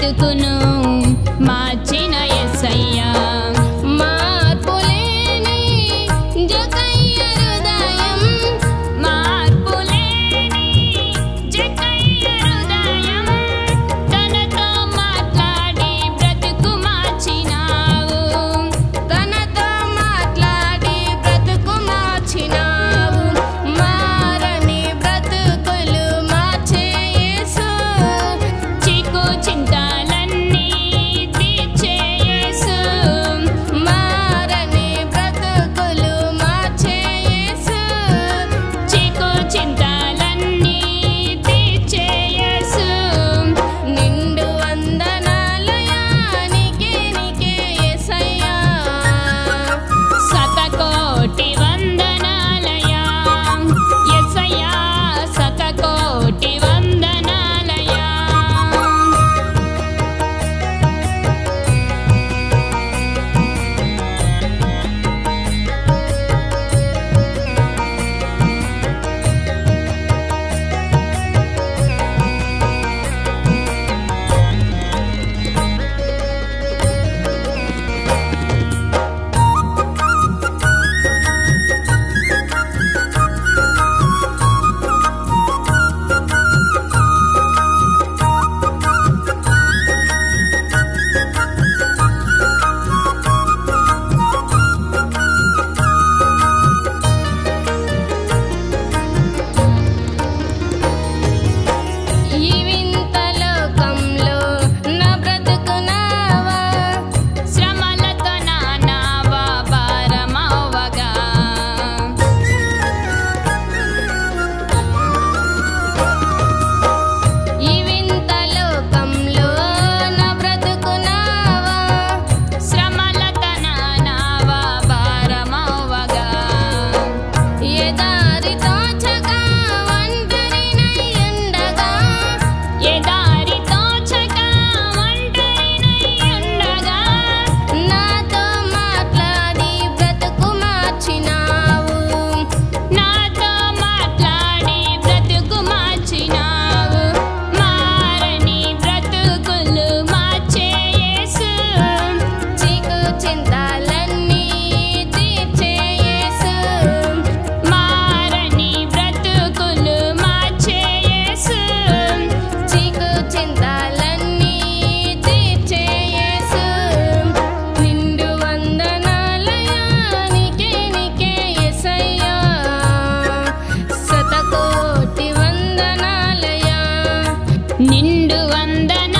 బ్రతుకును మార్చిన యేసయ్యా మార్పులేని జకయ్య హృదయం మార్పులేని జకయ్య హృదయం తనతో మాట్లాడి బ్రతుకు మార్చినావు తనతో మాట్లాడి బ్రతుకు మార్చినావు మారని బ్రతుకులు మార్చే యేసు చీకు చింతలన్నీ తీర్చే యేసు మారని బ్రతుకులు మార్చే యేసు చీకు చింతలన్నీ తీర్చే యేసు నిండు వందనాలయా నీకే యేసయ్యా శతకోటి వందనాలయా యేసయ్యా శతకోటి వందనాలయా ఈ వింత లోకంలో నా బ్రతుకునావా శ్రమలతో నా నావా భారమవ్వగా ఈ వింత లోకంలో నా బ్రతుకునావా శ్రమలతో నా నావా భారమవ్వగా ఏ దారి తోచగా ఒంటరినై ఉండగా ఏ దారి తోచగా ఒంటరినై ఉండగా నాతో మాట్లాడి బ్రతుకు మార్చినావు నాతో మాట్లాడి బ్రతుకు మార్చినావు మారని బ్రతుకులు మార్చే యేసు చీకు చింతలన్నీ తీర్చే యేసు మారని బ్రతుకులు మార్చే యేసు చీకు చింతలన్నీ తీర్చే యేసు నిండు వందనాలయా నీకే యేసయ్యా శతకోటి వందనాలయా నిండు వందనాలయా